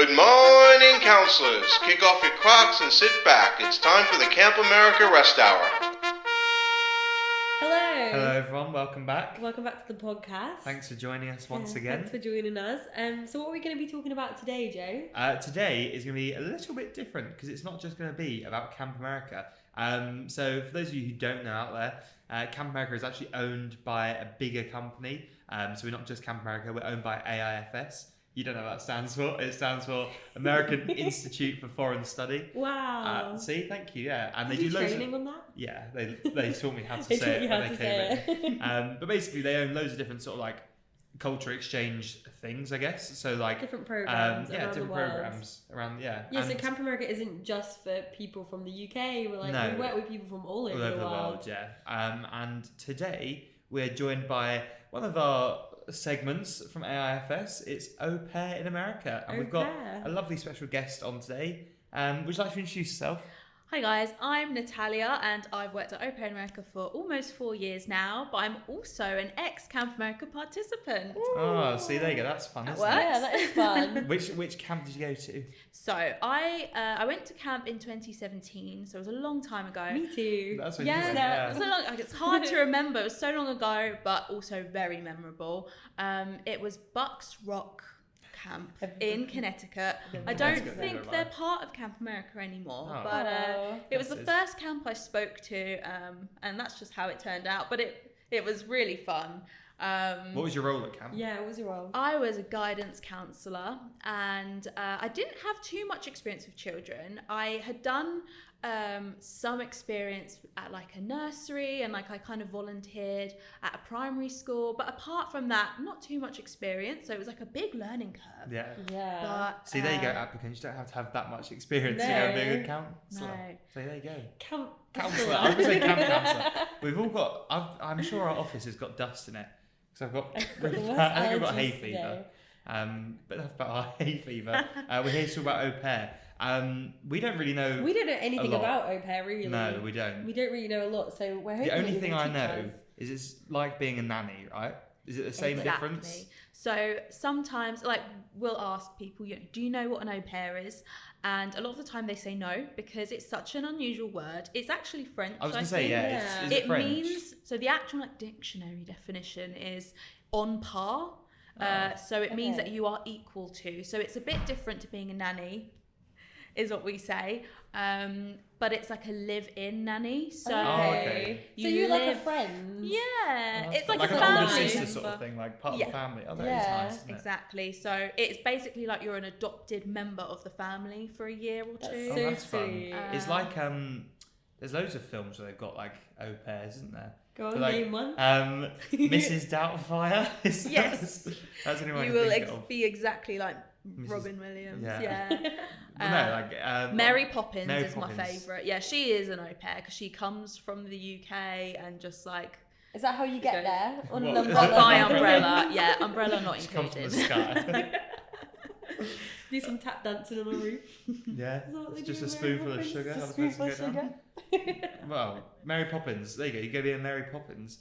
Good morning, counselors. Kick off your Crocs and sit back. It's time for the Camp America Rest Hour. Hello. Hello everyone, welcome back. Welcome back to the podcast. Thanks for joining us once again. Thanks for joining us. So what are we going to be talking about today, Joe? Today is going to be a little bit different because it's not just going to be about Camp America. So for those of you who don't know out there, Camp America is actually owned by a bigger company. So we're not just Camp America, we're owned by AIFS. You don't know what that stands for. It stands for American Institute for Foreign Study. Wow. See, thank you. Yeah, and Did they you do loads training of, on that? Yeah, they taught me how to They say taught it you when how they to came say in. But basically, they own loads of different sort of like culture exchange things, I guess. So like different programs around different the world. programs around Yeah, and so Camp America isn't just for people from the UK. We're like, No. we work with people from all over all over the world. yeah. And today we're joined by one of our segments from AIFS. It's Au Pair in America, and Au we've got Pair. a lovely special guest on today. Would you like to introduce yourself? Hi guys, I'm Natalia and I've worked at Au Pair in America for almost 4 years now, but I'm also an ex-Camp America participant. Oh, see, there you go. That's fun, That isn't works. Yeah, that is fun. it? Which camp did you go to? So I went to camp in 2017, so it was a long time ago. Me too. That's what Yeah, you it was so long, like, it's hard to remember. It was so long ago, but also very memorable. It was Bucks Rock Camp in Connecticut. I don't Connecticut, think never they're mind. part of Camp America anymore, Oh. but it was the That's- first camp I spoke to, and that's just how it turned out. But it was really fun. What was your role at camp? Yeah, what was your role? I was a guidance counsellor, and I didn't have too much experience with children. I had done some experience at like a nursery, and like I kind of volunteered at a primary school, but apart from that, not too much experience. So it was like a big learning curve. Yeah. Yeah. But See, there you go, applicants. You don't have to have that much experience to No. go and be a good counsellor. No. So there you go. Camp Counsellor. I was going to say camp counsellor. We've all got. I'm sure our office has got dust in it because I've got. I think I've got hay fever. But enough about our hay fever. We're here to talk about Au Pair. We don't really know. We don't know anything lot. about Au Pair, really. No, we don't. We don't really know a lot, so we're hoping The only that thing you I can know teach us. is it's like being a nanny, right? Is it the same Exactly. difference? So sometimes, like, we'll ask people, do you know what an au pair is? And a lot of the time they say no, because it's such an unusual word. It's actually French. I was going to think. say, yeah. Yeah. Is it French? means, so the actual like dictionary definition is on par. So it means Okay. that you are equal to. So it's a bit different to being a nanny, is what we say. But it's like a live-in nanny. So okay. So you're like a live- friend. Yeah, Oh, it's like, like a an family older sister member. sort of thing, like part of Yeah. the family. Oh, that is Yeah. nice, isn't it? Exactly. So it's basically like you're an adopted member of the family for a year or That's two. Oh, so that's fun. sweet. It's like there's loads of films where they've got like au pairs, isn't there? Go on, like, name one. Mrs. Doubtfire. Yes. That's the only one I You can will think of. be exactly like Mrs. Robin Williams. Yeah. Yeah. Well, no, like Mary Poppins Mary is my Poppins. favourite. Yeah, she is an au pair because she comes from the UK and just like Is that how you get Okay. there? On What? an Is that umbrella? by umbrella. Yeah, umbrella not She comes from the included. sky. Do some tap dancing on a roof. Yeah. Is that what they It's do just a in Mary spoonful of Poppins? sugar. Just How a the person spoonful of go down. Well, Mary Poppins. There you go. You go be a Mary Poppins.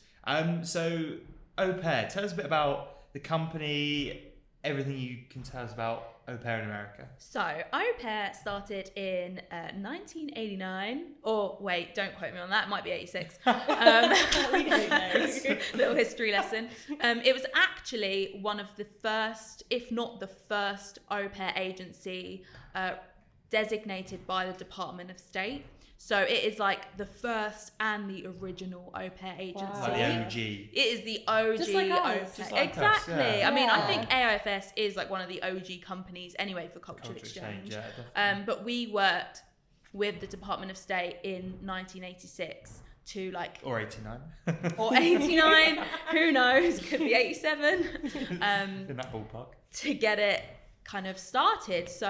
So Au Pair. Tell us a bit about the company. Everything you can tell us about Au Pair in America. So, Au Pair started in 1989. Or, wait, don't quote me on that. It might be 86. We don't know. Little history lesson. It was actually one of the first, if not the first, au pair agency designated by the Department of State. So it is like the first and the original au pair agency. Wow. Like the OG. It is the OG Just like us. au pair. Just like us, Exactly. yeah. I mean, I Yeah. think AIFS is like one of the OG companies anyway for cultural Culture exchange. yeah, definitely. But we worked with the Department of State in 1986 to like Or 89. or 89, who knows, could be 87, In that ballpark. to get it kind of started. So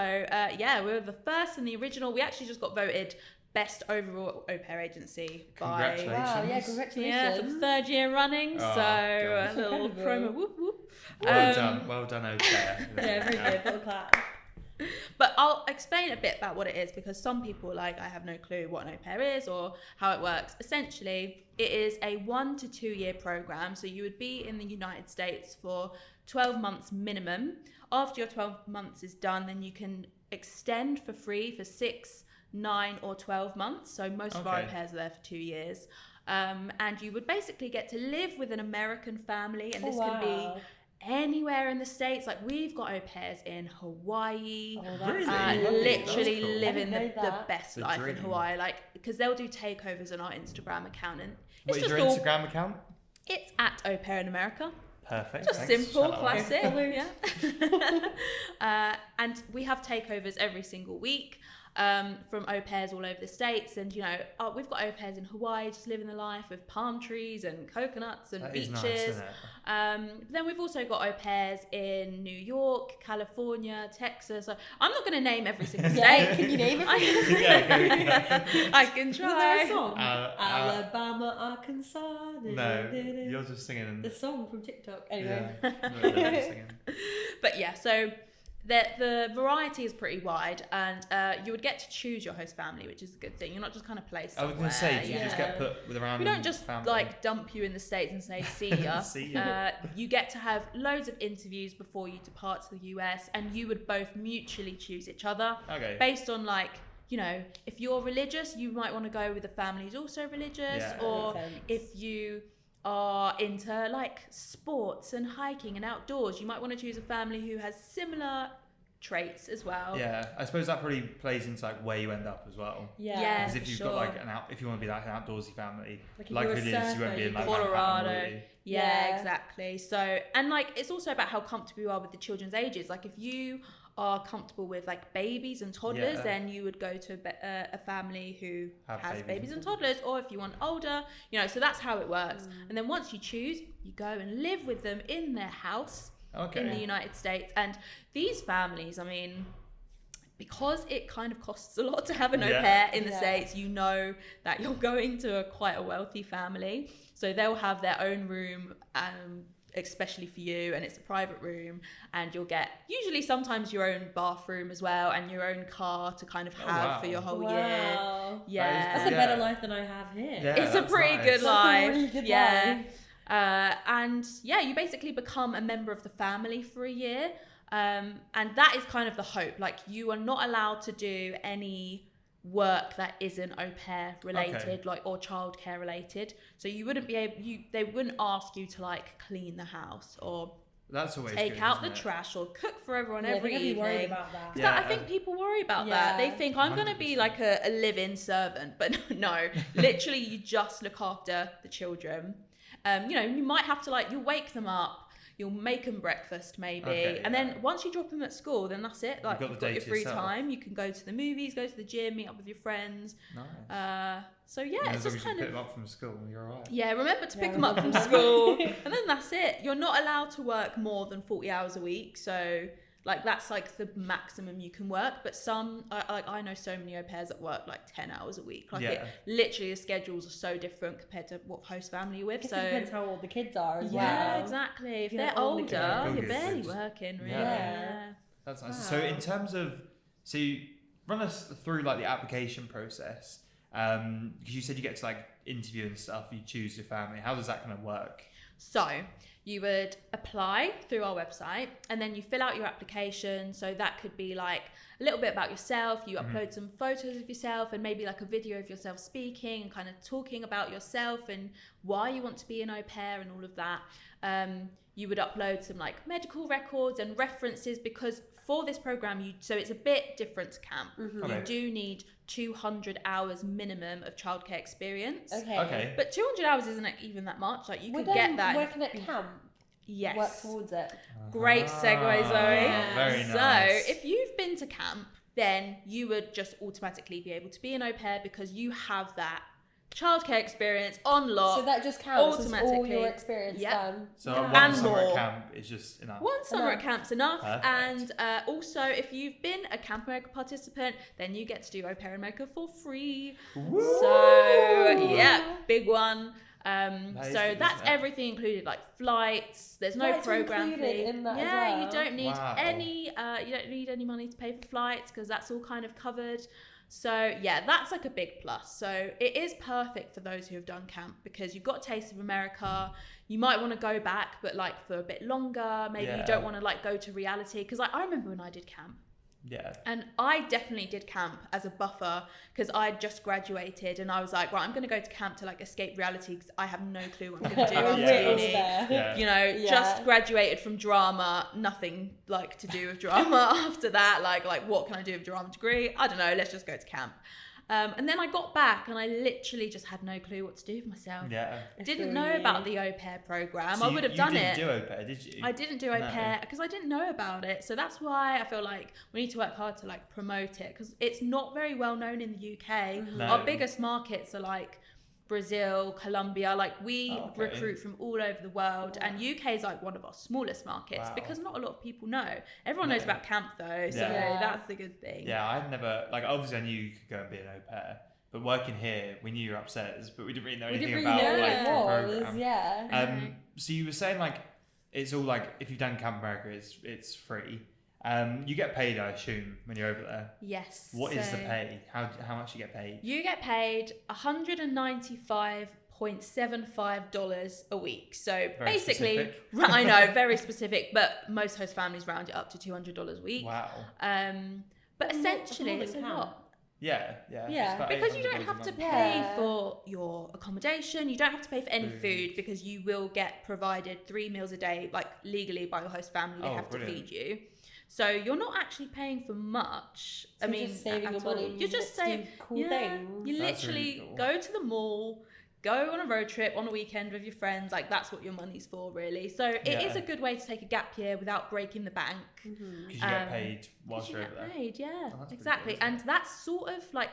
yeah, we were the first and the original. We actually just got voted best overall au pair agency by Congratulations. Wow, yeah, congratulations. yeah for the third year running. Oh, so God. a little Incredible. promo whoop whoop. Well done, au pair. Yeah, very good. Little clap. But I'll explain a bit about what it is, because some people I have no clue what an au pair is or how it works. Essentially, it is a 1 to 2 year program. So you would be in the United States for 12 months minimum. After your 12 months is done, then you can extend for free for 6, 9 or 12 months. So most of our au pairs are there for 2 years. And you would basically get to live with an American family, and this can be anywhere in the States. Like, we've got au pairs in Hawaii, literally Cool. living the best The life dream. in Hawaii, like, because they'll do takeovers on our Instagram account, and What is your Instagram account? it's at Au Pair in America. Perfect. Just thanks. simple, Shout out. classic. Yeah. And we have takeovers every single week from au pairs all over the States. And, you know, we've got au pairs in Hawaii just living the life with palm trees and coconuts and That is beaches. nice, isn't it? Then we've also got au pairs in New York, California, Texas. So I'm not going to name every single state. Can you name it? I can Isn't there a try. song? Alabama, Arkansas. No, you're just singing. The song from TikTok. Anyway. Yeah, you're singing. But yeah, so the variety is pretty wide, and you would get to choose your host family, which is a good thing. You're not just kind of placed I was somewhere. going to say, do you just yeah. get put with a random We don't just family? like dump you in the States and say see ya. See ya. You get to have loads of interviews before you depart to the US, and you would both mutually choose each other Okay. based on, like, you know, if you're religious, you might want to go with a family who's also religious, Yeah. or Makes sense. if you are into like sports and hiking and outdoors, you might want to choose a family who has similar traits as well. Yeah, I suppose that probably plays into like where you end up as well. Yeah. Yeah. Because if you've sure. got like if you want to be like an outdoorsy family, Like if like you're a it is, you won't surfer, be in you like go- Colorado. Manhattan, will you? Yeah, exactly. So, and like, it's also about how comfortable you are with the children's ages. Like, if you are comfortable with like babies and toddlers, Yeah. then you would go to a family who Have has babies babies and and toddlers. Or if you want older, you know, so that's how it works. And then once you choose, you go and live with them in their house in the Okay. United States. And these families, I mean, because it kind of costs a lot to have an au Yeah. pair in the Yeah. States, you know that you're going to quite a wealthy family. So they'll have their own room, especially for you, and it's a private room, and you'll get usually sometimes your own bathroom as well, and your own car to kind of Oh, have wow. for your whole year. Wow. Yeah. That's a Yeah. better life than I have here. Yeah. It's a that's pretty nice. good That's a life. really good yeah. life. And yeah, you basically become a member of the family for a year. And that is kind of the hope. Like, you are not allowed to do any work that isn't au pair related, Okay. like, or childcare related. So you wouldn't be able, they wouldn't ask you to like clean the house or That's always take good, out isn't the it? trash or cook for everyone Yeah, every they're gonna be worried evening. about that. Yeah. I think people worry about that. They Yeah. think I'm going to be 100%. like a live-in servant, but no, literally you just look after the children. You know, you might have to like, you'll wake them up, you'll make them breakfast maybe, Okay, and yeah. then once you drop them at school, then that's it. Like, got the you've got day your to free yourself. time. You can go to the movies, go to the gym, meet up with your friends. Nice. So yeah, And it's as long just as you kind pick of. them up from school, you're alright. Yeah, remember to pick Yeah, them up from remember. school, and then that's it. You're not allowed to work more than 40 hours a week, so like that's like the maximum you can work. But some, I know so many au pairs that work like 10 hours a week. Like, Yeah. it literally, the schedules are so different compared to what host family you're I with. guess So it depends how old the kids are as yeah, well. exactly. If You're they're older, older, you're you're barely just- working, really. Yeah. That's nice. So in terms of, so you run us through like the application process, because you said you get to like interview and stuff, you choose your family. How does that kind of work? So you would apply through our website, and then you fill out your application. So that could be like a little bit about yourself. You upload some photos of yourself and maybe like a video of yourself speaking and kind of talking about yourself and why you want to be an au pair and all of that. You would upload some like medical records and references, because for this program, so it's a bit different to camp. Okay. You do need 200 hours minimum of childcare experience. Okay. But 200 hours isn't even that much. Like, you Would could get that. working at camp Yes. work towards it? Great segue, Zoe. Yeah. Very So, nice. if you've been to camp, then you would just automatically be able to be an au pair because you have that childcare experience on lock. So that just counts as all automatically. your experience Yep. done. So And one summer more. at camp is just enough. One summer Enough. at camp's enough. Perfect. And also, if you've been a Camp America participant, then you get to do Au Pair America for free. Woo! So, yeah, big one. is So good, that's isn't it? everything included, like flights. There's no Flights are program included fee. in that as Yeah, well? you don't need Wow. any money to pay for flights because that's all kind of covered. So yeah, that's like a big plus. So it is perfect for those who have done camp because you've got a taste of America. You might want to go back, but like for a bit longer. Maybe you Yeah. don't want to like go to reality because like, I remember when I did camp. Yeah. And I definitely did camp as a buffer because I just graduated and I was like, right, I'm going to go to camp to like escape reality because I have no clue what I'm going to do We're after Yeah. all uni. there. Yeah. You know, Yeah. just graduated from drama, nothing like to do with drama after that. Like what can I do with a drama degree? I don't know. Let's just go to camp. And then I got back and I literally just had no clue what to do with myself. Yeah. Didn't know about the au pair program. So I would have done you it. didn't do au pair, did you? I didn't do au pair because I didn't know about it. So that's why I feel like we need to work hard to like promote it because it's not very well known in the UK. No. Our biggest markets are like Brazil, Colombia. Like we Oh, okay. recruit from all over the world, and UK is like one of our smallest markets Wow. because not a lot of people know. Everyone knows No. about camp though, so Yeah. that's the good thing. Yeah, I'd never like. Obviously, I knew you could go and be an au pair, but working here, we knew you were upstairs, but we didn't really know We anything didn't really about know like it the was, program. yeah. So you were saying like it's all like if you've done Camp America, it's free. You get paid, I assume, when you're over there. Yes. What is the so pay? How much you get paid? You get paid $195.75 a week. So Very basically, specific. I know, very specific, but most host families round it up to $200 a week. Wow. But That's essentially, more than it's a camp. lot. Yeah. Yeah, It's about Because you $800 don't a have to month. pay Yeah. for your accommodation. You don't have to pay for any Food. food because you will get provided 3 meals a day, like legally by your host family. They Oh, have brilliant. to feed you. So you're not actually paying for much. So I you're mean, just saving at your money. all. and You're you just get to do saving. cool Yeah, things. you That's literally really cool. go to the mall, go on a road trip on a weekend with your friends. Like that's what your money's for, really. So it is Yeah. a good way to take a gap year without breaking the bank. Mhm. Because you get Um, paid whilst You you're get over there. paid, yeah, Oh, that's pretty exactly. good, isn't And that's sort of like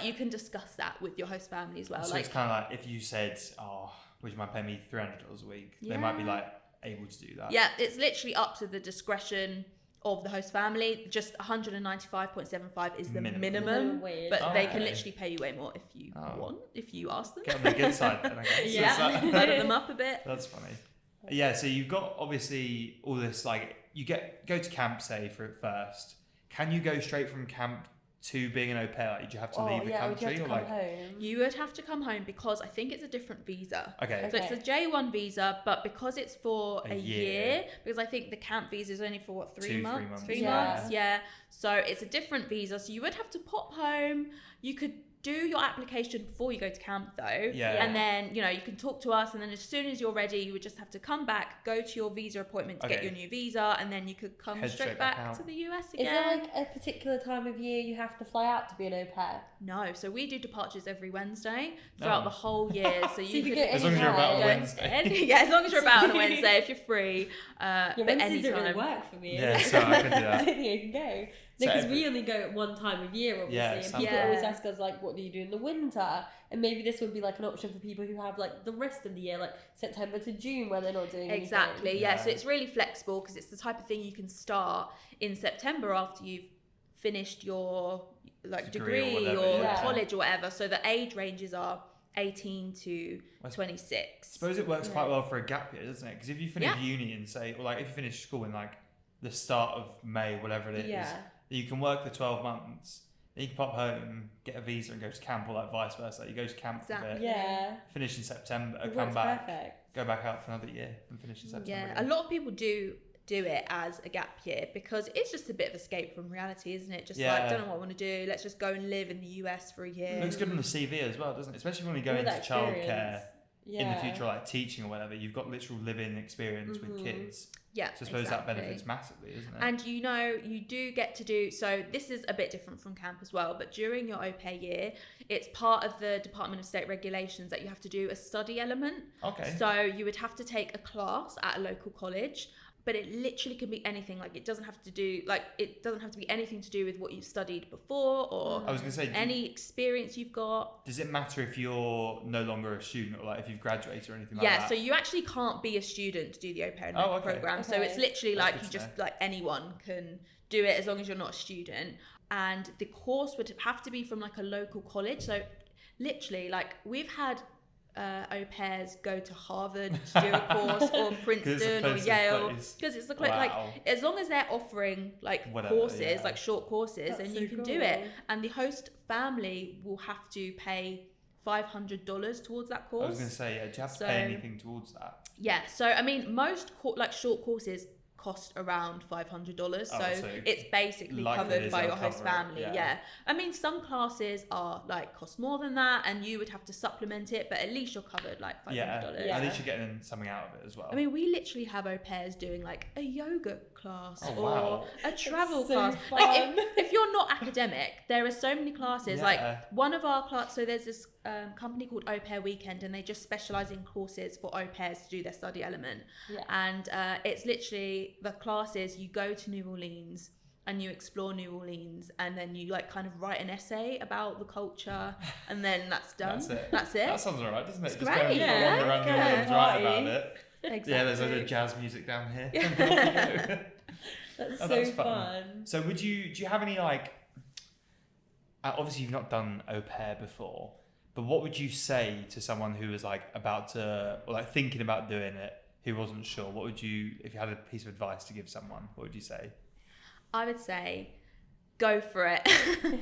you can discuss that with your host family as well. So like it's kind of like if you said, "Oh, would you mind paying me $300 a week?" They might be Yeah. like able to do that. yeah, it's literally up to the discretion of the host family. Just 195.75 is the Minimum. minimum, wage. but they can Okay. literally pay you way more if you Oh. want, if you ask them. Get on the good side then, I guess. Yeah, Is load them up a bit. That's funny. Yeah, so you've got obviously all this like you go to camp say for it first. Can you go straight from camp to being an au pair? Like, do you have to leave the would you have country to or come like? home? You would have to come home because I think it's a different visa. Okay. So it's a J1 visa, but because it's for A a year. year, because I think the camp visa is only for what, 3 3 months? months, 3 yeah. months, yeah. So it's a different visa. So you would have to pop home. You could do your application before you go to camp though. Yeah. And then, you can talk to us and then as soon as you're ready, you would just have to come back, go to your visa appointment to get Okay. your new visa, and then you could come Head straight straight back back out. to the US Is again. there like a particular time of year you have to fly out to be an au pair? No, so we do departures every Wednesday throughout Oh. the whole year. So you you can could go As long as you're about on anytime. Wednesday. yeah, as long as you're about on a Wednesday, if you're free. Yeah, But Wednesdays don't really anytime. work for me. Yeah, so I can do that. I don't think I can go. So Because every- we only go at one time of year, obviously, Yeah, and sounds people good. always Yeah. ask us like, "What do you do in the winter?" And maybe this would be like an option for people who have like the rest of the year, like September to June, where they're not doing anything. Exactly, yeah. So Yeah. it's really flexible because it's the type of thing you can start in September after you've finished your Degree or degree whatever, or yeah. college or whatever. So the age ranges are 18 to I 26. I suppose it works Yeah. quite well for a gap year, doesn't it? Because if you finish Yeah. uni and say, or like if you finish school in like the start of May, whatever it is, Yeah. you can work the 12 months. Then you can pop home, get a visa, and go to camp, or like vice versa. You go to camp for a Exactly. bit, Yeah. finish in September, It come works back, perfect. go back out for another year, and finish in September. Yeah, a again. lot of people do it as a gap year because it's just a bit of escape from reality, isn't it? Just like, Yeah. don't know what I want to do. Let's just go and live in the US for a year. It looks good on the CV as well, doesn't it? Especially when we go All into that childcare experience. Yeah. in the future, like teaching or whatever. You've got literal living experience with Mhm. kids. Yeah, So I suppose that exactly. benefits massively, isn't it? And you do get to do, so this is a bit different from camp as well, but during your au pair year, it's part of the Department of State regulations that you have to do a study element. Okay. So you would have to take a class at a local college, but it literally can be anything. Like it doesn't have to be anything to do with what you've studied before or I was going to say, any experience you've got. does it matter if you're no longer a student or like if you've graduated or anything like Yeah, that? so you actually can't be a student to do the au pair Oh, okay. program. So Okay. it's literally That's like good you to just know. like anyone can do it as long as you're not a student. And the course would have to be from like a local college. So literally, like, we've had au pairs go to Harvard to do a course, or Princeton or Yale, because it's the like, as long as they're offering like courses, like short courses, then you can do it, and the host family will have to pay $500 towards that course. I was going to say, do you have to pay anything towards that? Yeah, so I mean, most like short courses cost around $500, so it's basically covered by your host family. Yeah, I mean, some classes are like cost more than that, and you would have to supplement it, but at least you're covered like $500. At least you're getting something out of it as well. I mean, we literally have au pairs doing like a yoga class or a travel class. Fun. Like if you're not academic, there are so many classes. Like one of our class, so there's this company called Au Pair Weekend, and they just specialize in courses for au pairs to do their study element. And it's literally, the classes, you go to New Orleans and you explore New Orleans, and then you like kind of write an essay about the culture, and then that's done. That's it. That sounds alright, doesn't it? It's just great. Going around New Orleans, write about it. Exactly. Yeah, there's a bit of jazz music down here. That's that's so fun. So do you have any, like, obviously you've not done au pair before, but what would you say to someone who was like about to, or like thinking about doing it, who wasn't sure? What would you, if you had a piece of advice to give someone, what would you say? I would say, go for it.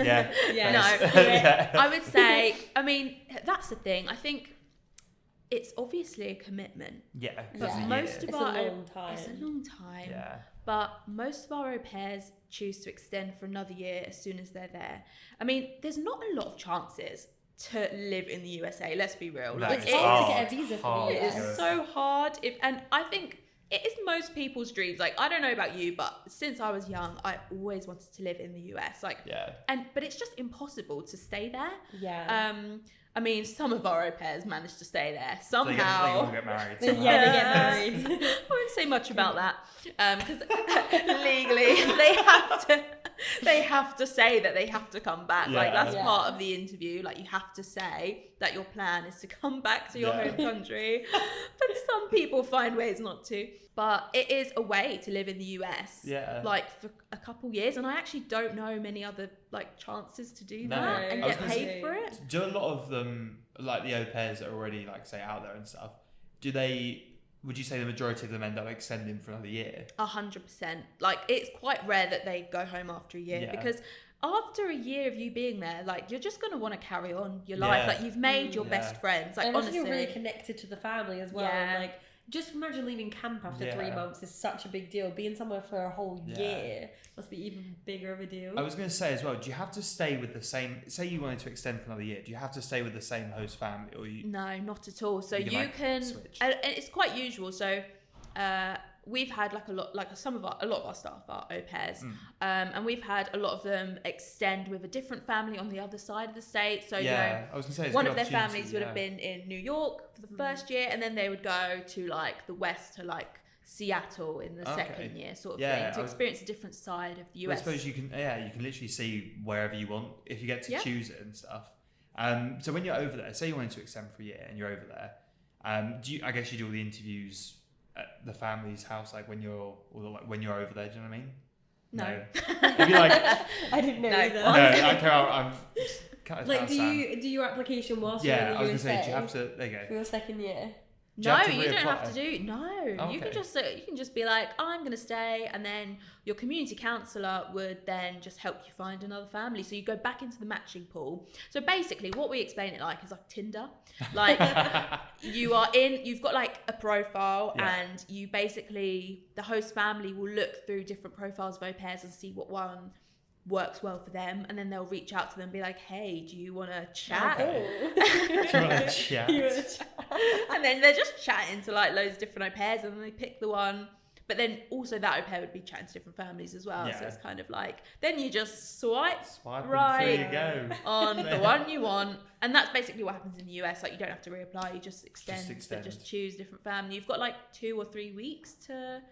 Yeah. No, I would say, I mean, that's the thing. I think it's obviously a commitment. Yeah. Most of it's our a long time. It's a long time. Yeah. But most of our au pairs choose to extend for another year as soon as they're there. I mean, there's not a lot of chances to live in the USA. Let's be real. No, It's hard to get a visa for the US. It's so hard. And I think it is most people's dreams. Like, I don't know about you, but since I was young, I always wanted to live in the US. Like, but it's just impossible to stay there. Yeah. I mean, some of our au pairs managed to stay there somehow. They all get married. They get married. I won't say much about that, because legally they have to say that they have to come back. Like, that's part of the interview. Like, you have to say that your plan is to come back to your home country. But some people find ways not to. But it is a way to live in the US. Yeah. Like, for a couple years, and I actually don't know many other like chances to do that and get paid for it. Do a lot of them, like the au pairs that are already, like, say, out there and stuff, would you say the majority of them end up extending for another year? 100%. Like, it's quite rare that they go home after a year, because after a year of you being there, like, you're just going to want to carry on your life. Like, you've made your best friends. Like, honestly, you're really connected to the family as well. Yeah. Like, just imagine leaving camp after 3 months is such a big deal. Being somewhere for a whole year must be even bigger of a deal. I was going to say as well, do you have to stay with the same, say you wanted to extend for another year, do you have to stay with the same host family, or you? No, not at all. So you like, can switch. And it's quite usual. So we've had like a lot of our staff are au pairs, and we've had a lot of them extend with a different family on the other side of the state. So I was gonna say, one of their families would have been in New York for the first year, and then they would go to like the west, to like Seattle in the second year, sort of thing, to experience a different side of the US. I suppose you can literally see wherever you want if you get to choose it and stuff. So when you're over there, say you wanted to extend for a year and you're over there, I guess you do all the interviews at the family's house, like when you're over there, do you know what I mean? No. It'd be like, I didn't know either. No, I'm like, do your application whilst you're in the USA? I was gonna say, do you have to? There you go. For your second year. No, you don't have to do. No, you can just be like, I'm gonna stay, and then your community counsellor would then just help you find another family. So you go back into the matching pool. So basically, what we explain it like is like Tinder. Like, you've got like a profile, and you basically, the host family will look through different profiles of au pairs and see what one works well for them, and then they'll reach out to them and be like, hey, do you want to chat? Do you want to chat? And then they're just chatting to like loads of different au pairs, and then they pick the one, but then also that au pair would be chatting to different families as well. So it's kind of like, then you just swipe right on the one you want, and that's basically what happens in the US. Like, you don't have to reapply, you just extend. But just choose different family. You've got like 2 or 3 weeks to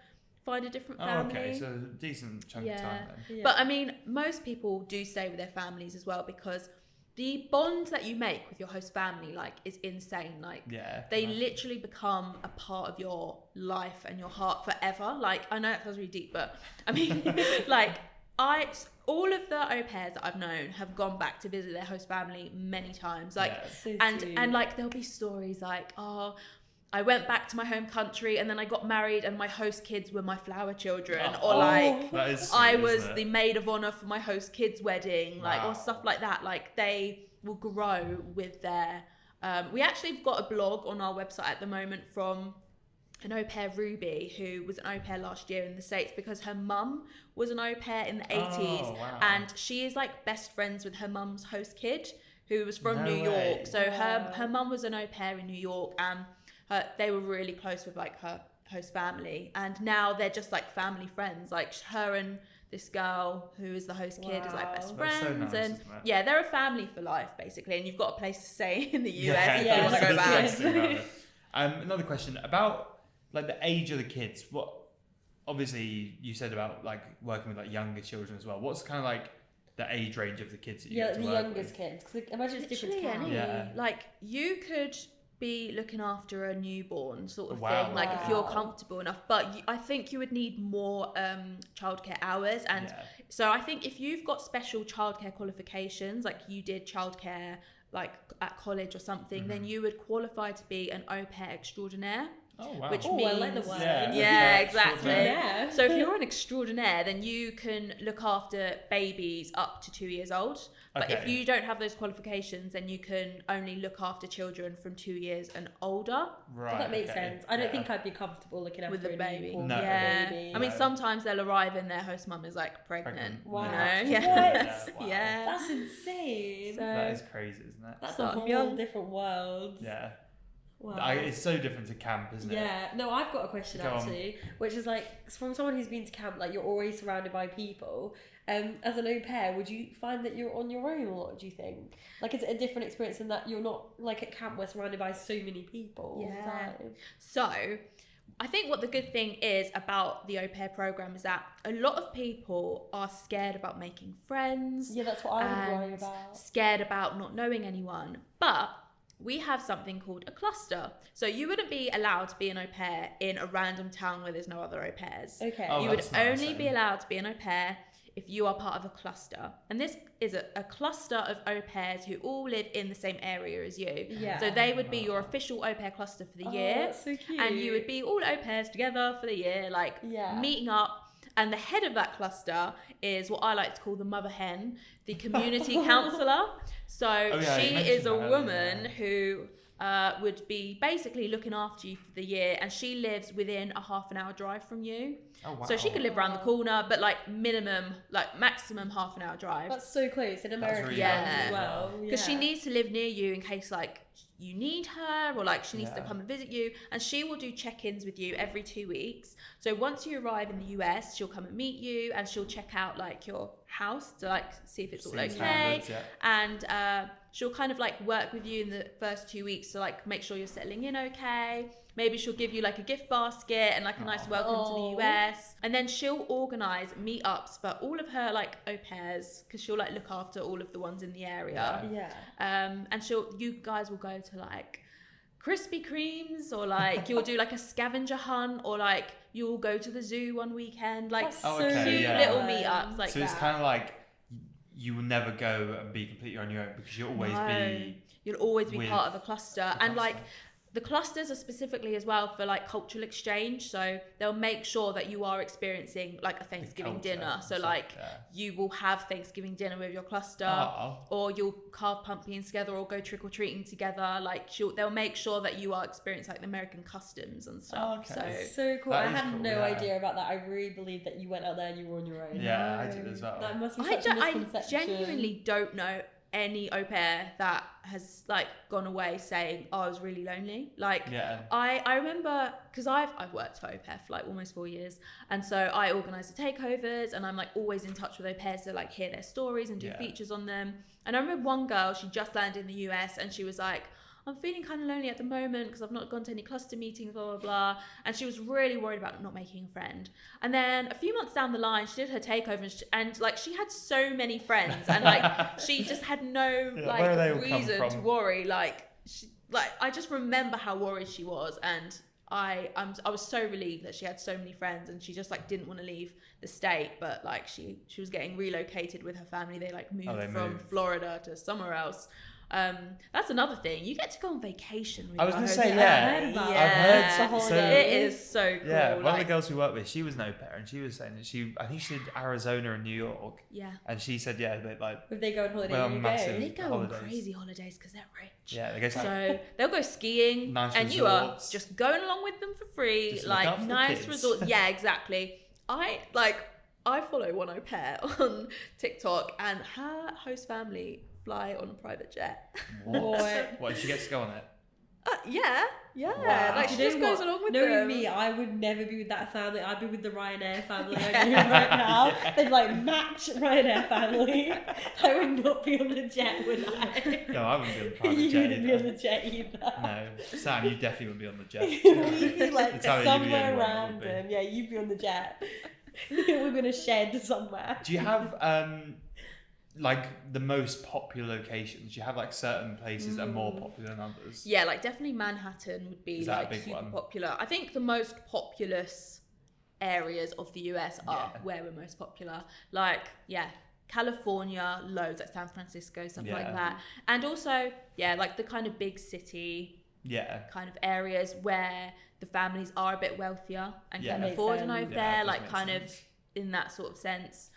find a different family. Okay, so a decent chunk of time then. But I mean, most people do stay with their families as well, because the bond that you make with your host family, like, is insane. Like, they literally become a part of your life and your heart forever. Like, I know that sounds really deep, but I mean, like, all of the au pairs that I've known have gone back to visit their host family many times. Like, Yeah. So and sweet. like there'll be stories like, oh, I went back to my home country and then I got married and my host kids were my flower children, or like That is sweet, I isn't was it? the maid of honor for my host kid's wedding, like, Wow. or stuff like that. Like, they will grow with their. We actually have got a blog on our website at the moment from an au pair, Ruby, who was an au pair last year in the States because her mum was an au pair in the 80s. Oh, wow. And she is like best friends with her mum's host kid, who was from No New way. York. So her mum was an au pair in New York, and they were really close with like her host family. And now they're just like family friends. Like, her and this girl who is the host kid is like best Wow. That's so friends. nice, And isn't it? yeah, they're a family for life basically. And you've got a place to stay in the US if yeah, you want to go that's back. good. Interesting about it. Another question about like the age of the kids. What, obviously you said about like working with like younger children as well. What's kind of like the age range of the kids that you Yeah, get to the work youngest with? kids. Because imagine it's different Literally to any. Yeah. Like, you could be looking after a newborn sort of Wow. thing, like if you're Wow. comfortable enough, but I think you would need more childcare hours. And Yeah. so I think if you've got special childcare qualifications, like you did childcare like at college or something, then you would qualify to be an au pair extraordinaire. Oh wow. Which Oh, I like the means- word. Yeah, okay, exactly. Yeah. So if you're an extraordinaire, then you can look after babies up to 2 years old. But if Okay. you don't have those qualifications, then you can only look after children from 2 years and older Right. That makes okay. sense. I don't Yeah. think I'd be comfortable looking after with the a baby. newborn No. Yeah. baby. I mean, No. sometimes they'll arrive and their host mum is like pregnant. Pregnant. Wow. You know? Yeah. Yeah. What? Wow. Yeah. That's insane. So- That is crazy, isn't it? That's So a I'm whole young. different world. Yeah. Wow. It's so different to camp, isn't it? Yeah, no, I've got a question Go on. actually, which is like from someone who's been to camp, like you're always surrounded by people. As an au pair, would you find that you're on your own a lot? Do you think? Like, is it a different experience in that you're not like at camp, we're surrounded by so many people? all the Yeah. time? So, I think what the good thing is about the au pair program is that a lot of people are scared about making friends. Yeah, that's what I would worry and about. scared about not knowing anyone. But we have something called a cluster. So you wouldn't be allowed to be an au pair in a random town where there's no other au pairs. Okay. Oh, You would that's nice, only be then. allowed to be an au pair if you are part of a cluster. And this is a cluster of au pairs who all live in the same area as you. Yeah. So they would be your official au pair cluster for the Oh, year. that's so cute. And you would be all au pairs together for the year, like Yeah. meeting up. And the head of that cluster is what I like to call the mother hen, the community counsellor. So yeah, you she mentioned is a that, woman yeah. who would be basically looking after you for the year, and she lives within a half an hour drive from you. Oh wow. So she could live around the corner, but like maximum half an hour drive. That's so close in America really nice as as well. Because she Yeah. needs to live near you in case like you need her, or like she needs to Yeah. come and visit you, and she will do check-ins with you every 2 weeks. So once you arrive in the US, she'll come and meet you, and she'll check out like your house to like see if it's all See okay, standards, yeah. and she'll kind of like work with you in the first 2 weeks to like make sure you're settling in okay. Maybe she'll give you like a gift basket and like a nice welcome to Aw. the US. And then she'll organise meetups for all of her like au pairs, because she'll like look after all of the ones in the area. Yeah. And you guys will go to like Krispy Kremes, or like you'll do like a scavenger hunt, or like you'll go to the zoo one weekend, like That's Oh, so okay, cute yeah. little fun. meetups like So that. it's kind of like you will never go and be completely on your own, because you'll always be You'll always be with part of a cluster. the And like cluster. the clusters are specifically as well for like cultural exchange. So they'll make sure that you are experiencing like a Thanksgiving culture dinner. and So stuff, like yeah. you will have Thanksgiving dinner with your cluster. Oh. Or you'll carve pumpkins together, or go trick or treating together. Like they'll make sure that you are experiencing like the American customs and stuff. Oh, okay. So cool. That I is had cool, no yeah. idea about that. I really believe that you went out there and you were on your own. Yeah, I did as well. That must be So such a I misconception. genuinely don't know any au pair that has like gone away saying, "Oh, I was really lonely." Like Yeah. I remember, because I've worked for au pair for like almost 4 years, and so I organise the takeovers, and I'm like always in touch with au pairs to like hear their stories and do Yeah. features on them. And I remember one girl, she just landed in the US, and she was like, "I'm feeling kind of lonely at the moment because I've not gone to any cluster meetings, blah, blah, blah." And she was really worried about not making a friend. And then a few months down the line, she did her takeover, and like she had so many friends, and like she just had no Yeah, where they all like come reason to from. worry. Like I just remember how worried she was, and I was so relieved that she had so many friends, and she just like didn't want to leave the state, but like she was getting relocated with her family. They like moved from Florida to somewhere else. That's another thing. You get to go on vacation with I was your going to say, host. yeah. I've heard about I've it. heard It's a so, holiday. It is so cool. yeah, one of the like, girls we worked with, she was an au pair, and she was saying that I think she did Arizona and New York, yeah. and she said, yeah, they like, If they go on holiday, Well, you massive. They go. go Holidays. on crazy holidays because they're rich. yeah, they go to So they'll go skiing, Nice and you are resorts. just going along with them for free, Just look like after the nice kids. resorts. Yeah, exactly. I follow one au pair on TikTok, and her host family fly on a private jet. what? What, did she get to go on it? Yeah. Wow. Like she Do you just know goes what? along with Knowing them. me, I would never be with that family. I'd be with the Ryanair family Yeah. I know right now. They'd like match Ryanair family. I would not be on the jet, would I? No, I wouldn't be on the private You jet wouldn't be on either. the jet either. No, Sam, you definitely wouldn't be on the jet. We'd be like It's how you'd be the only somewhere one that would be. random. Yeah, you'd be on the jet. We're gonna shed somewhere. Do you have like the most popular locations? Do you have like certain places that are more popular than others? Yeah, like definitely Manhattan would be Is that a like big super one? popular. I think the most populous areas of the US are Yeah. where we're most popular. Like, yeah, California, loads, like San Francisco, stuff like Yeah. that. And also, yeah, like the kind of big city Yeah. kind of areas where the families are a bit wealthier and Yeah. can Makes afford an au sense. Yeah, pair, it does like make kind sense. of in that sort of sense.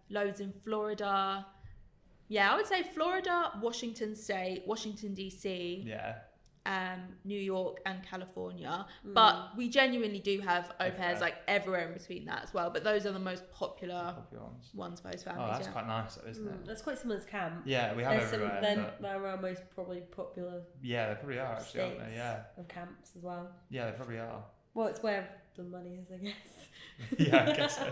Loads in Florida. Yeah, I would say Florida, Washington State, Washington DC, Yeah. New York and California. But we genuinely do have au pairs Everywhere. like everywhere in between that as well. But those are the most popular Popular ones. ones for those Oh, families. that's yeah. quite nice, though, isn't it? That's quite similar to camp. Yeah, we have everywhere. But They're our most probably popular yeah, they probably are actually, aren't states they? Yeah. of camps as well. Yeah, they probably are. Well, it's where the money is, I guess. Yeah, I guess so.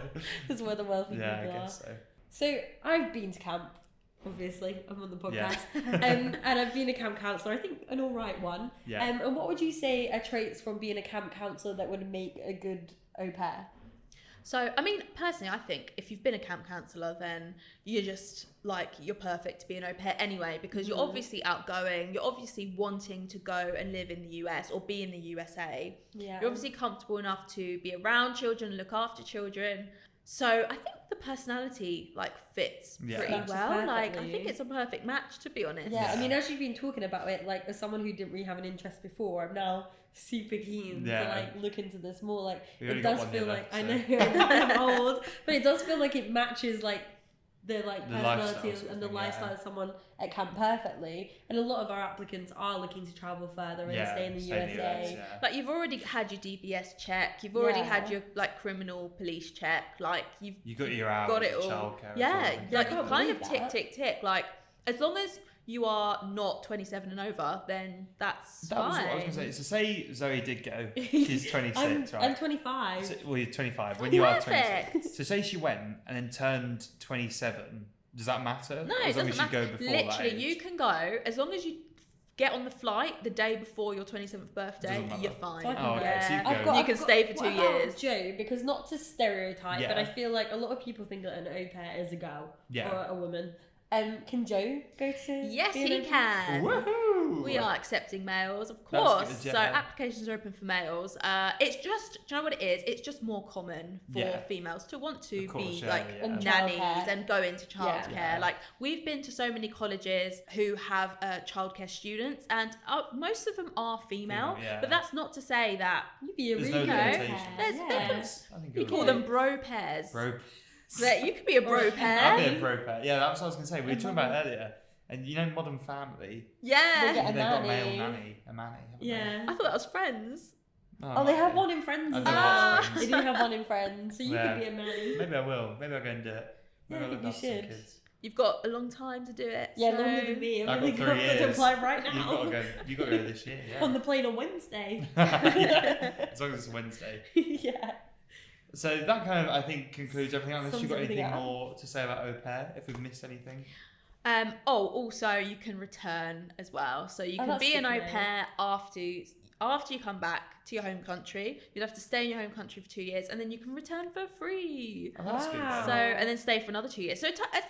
It's where the wealthy Yeah, I people guess are. so. So I've been to camp. Obviously, I'm on the Yeah. podcast, and I've been a camp counsellor. I think an all right one. Yeah. And what would you say are traits from being a camp counsellor that would make a good au pair? So, I mean, personally, I think if you've been a camp counsellor, then you're just like, you're perfect to be an au pair anyway, because you're obviously outgoing, you're obviously wanting to go and live in the US or be in the USA. Yeah. You're obviously comfortable enough to be around children, look after children. So I think the personality like fits Yeah. pretty Matches well. Like I perfectly. think it's a perfect match, to be honest. Yeah, I Yeah. mean, as you've been talking about it, like as someone who didn't really have an interest before, I'm now super keen to Yeah. like look into this more. Like We it only got does one feel year like left, I so. know I'm old, but it does feel like it matches like the like The personality lifestyle sort of and the thing, lifestyle yeah. of someone at camp perfectly. And a lot of our applicants are looking to travel further and stay in the USA. yeah. Like you've already had your DBS check, you've already Yeah. had your like criminal police check, like you've You got your hours, got it all. childcare. Yeah, as well. like I you can't kind of believe tick, that. tick, tick. Like as long as you are not 27 and over, then that's That was fine. what I was going to say. So say Zoe did go. She's 26, I'm right? 25. So, well, you're 25. When you are Perfect. 26. So say she went and then turned 27. Does that matter? No, Or it as long doesn't as you matter. go before Literally, that age? you can go as long as you get on the flight the day before your 27th birthday. Doesn't matter. You're fine. So I can Oh, okay. So you Yeah. go. You can stay for 2 what about years. Joe, because not to stereotype, but Yeah. I feel like a lot of people think that an au pair is a girl Yeah. or a woman. Can Joe go to? Yes, be an he au pair? can. Woohoo! We are accepting males, of That's course. good, So yeah. applications are open for males. It's just, do you know what it is? It's just more common for Yeah. females to want to Of course, be yeah, like yeah. And nannies childcare. and go into childcare. Yeah. Like we've been to so many colleges who have childcare students, and most of them are female. Female, yeah. But that's not to say that You'd be a There's really no good au limitations. pair. There's- Yeah. I think we it call would them be. bro pairs. Bro. That you could be a bro Or- pair. I'll be a bro pair. Yeah, that's what I was going to say. We were talking about it earlier. And you know Modern Family? Yeah. They get a They've got a nanny. male nanny. A manny. haven't they? Yeah. I thought that was Friends. Oh, they might have be. one in Friends I as don't well. watch They Friends. do have one in Friends, so you Yeah. could be a man. Maybe I will. Maybe I'll go and do it. Yeah, Maybe I I'll think look you after some should. kids. You've got a long time to do it. Yeah, so- longer than me. I've I'm got really 3 going to years. apply right You've got to now. go. You got to go this year. Yeah. On the plane on Wednesday. Yeah. As long as it's Wednesday. Yeah. So that kind of, I think, concludes everything. Unless Sums you've got everything anything up. more to say about au pair, if we've missed anything. Also you can return as well. So you Oh, can that's be good an to au know. pair after you come back to your home country. You'd have to stay in your home country for 2 years, and then you can return for free. Oh, that's good. Wow. So and then stay for another 2 years. So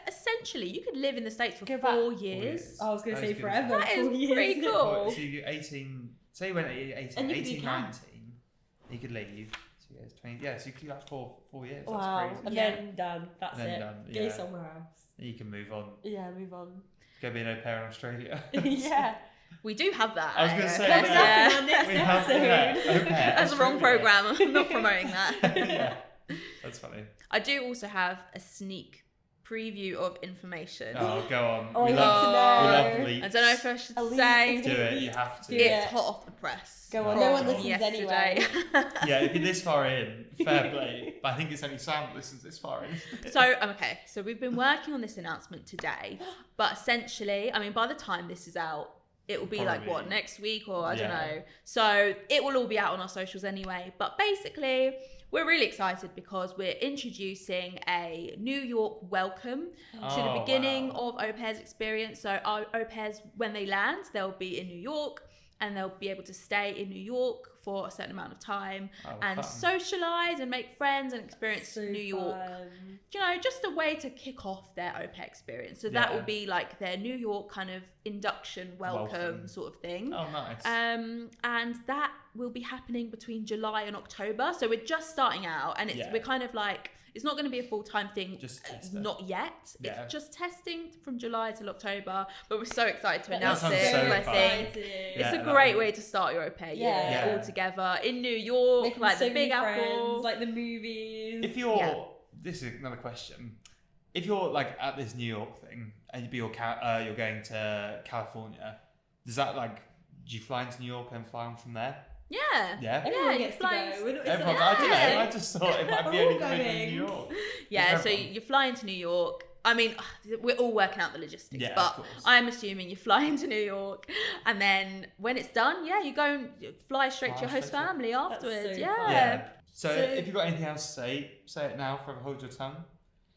essentially, you could live in the States for Go 4 back. years. I was going to That say is good. forever. That is 4 years. pretty cool. So you get 18, say you went at 18, And you could do 18, camp. 19. You could leave. So yeah, it's 20. Yeah, so you could do that for 4 years. Wow. That's crazy. And Yeah. then done. That's And then it. done, Go yeah. somewhere else. You can move on. Yeah, move on. Go be an au pair in Australia. Yeah. We do have that. I was gonna say, That's yeah. happening on next We have episode. au pair, That's the wrong Australia. program. I'm not promoting that. Yeah. That's funny. I do also have a sneak preview of information. Oh, go on. Oh, we I love, need to we know. love leaks. I don't know if I should A leak say. is Do it. You have to. Do It's it. hot off the press. Go on, no from one listens yesterday. Yeah, if you're this far in, fair play. But I think it's only Sam that listens this far in. So we've been working on this announcement today, but essentially, I mean, by the time this is out, it will be like Probably. what, next week or I don't Yeah. know. So it will all be out on our socials anyway. But basically, we're really excited because we're introducing a New York welcome to the Oh, beginning wow. of au pair's experience. So our au pairs, when they land, they'll be in New York and they'll be able to stay in New York for a certain amount of time Oh, and fun. socialize and make friends and experience So New York. fun. You know, just a way to kick off their au pair experience. So that Yeah. will be like their New York kind of induction welcome. Sort of thing. Oh, nice. And that will be happening between July and October. So we're just starting out, and Yeah. we're kind of like, it's not going to be a full-time thing. Just test it. not yet. Yeah. It's just testing from July till October. But we're so excited to That announce sounds it. so I fun. think Exciting. Yeah, it's a that great would- way to start your au pair year Yeah. all together in New York, Making like so the Big many Apple. friends, like the movies. If you're, Yeah. this is another question. If you're like at this New York thing and you're going to California, does that like, do you fly into New York and fly on from there? Yeah. Yeah. Everyone Yeah, gets to flying- go. We're not- it's Everyone, not- I don't know. Yeah. I just thought it might be We're all only coming from going. New York. Yeah, It's so everyone. you fly into New York. I mean, we're all working out the logistics, Yeah, of but course. I'm assuming you fly into New York, and then when it's done, yeah, you go and fly straight to your Fly host straight to- family afterwards. so Yeah. fun. Yeah. So, So- if you've got anything else to say it now. Forever hold your tongue.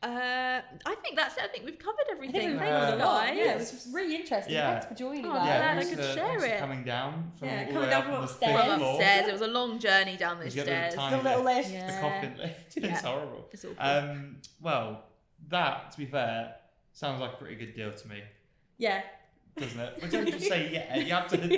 I think that's it. I think we've covered I everything. think we've Uh, covered a lot. guys. Yeah, it was really interesting. Yeah. Thanks for joining Oh, us. glad I thanks could for- share thanks for it. coming down from Yeah, all the coming way down up from on the upstairs. fifth From floor. upstairs, it was a long journey down those You get the stairs. tiny The little lift. The Yeah. coffin lift. It's Yeah. horrible. It's awful. Well, that, to be fair, sounds like a pretty good deal to me, Yeah. doesn't it? But don't just say yeah. You have to talk about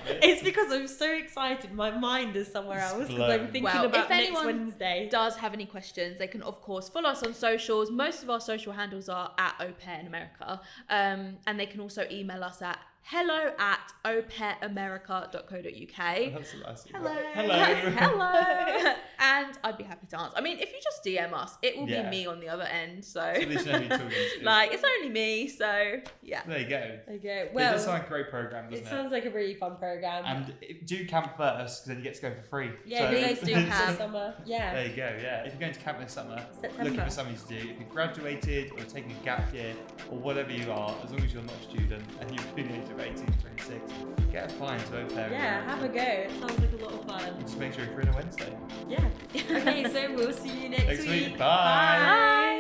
it. It's because I'm so excited. My mind is somewhere It's else because blown. I'm thinking Well, about if next anyone Wednesday. Does have any questions, they can of course follow us on socials. Most of our social handles are at Au Pair in America, and they can also email us at hello@aupairaamerica.co.uk. That's a nice Hello. Hello. Hello. And I'd be happy to answer. I mean, if you just DM us, it will Yeah. be me on the other end. So, So at least you know who you're talking to. like, it's only me. So, yeah. There you go. Okay, It well, does sound like a great program, doesn't it it? sounds like a really fun program. And do camp first, because then you get to go for free. yeah, So- please do camp. have summer. Yeah. There you go, yeah. If you're going to camp this summer, September. looking for something to do. If you graduated or taking a gap year or whatever you are, as long as you're not a student and you're between the age of 18 and 26, get applying to au pair. Yeah, have a go. It sounds like a lot of fun. Just make sure you're free on a Wednesday. Yeah. Okay, so we'll see you next Next week. week. Bye. Bye.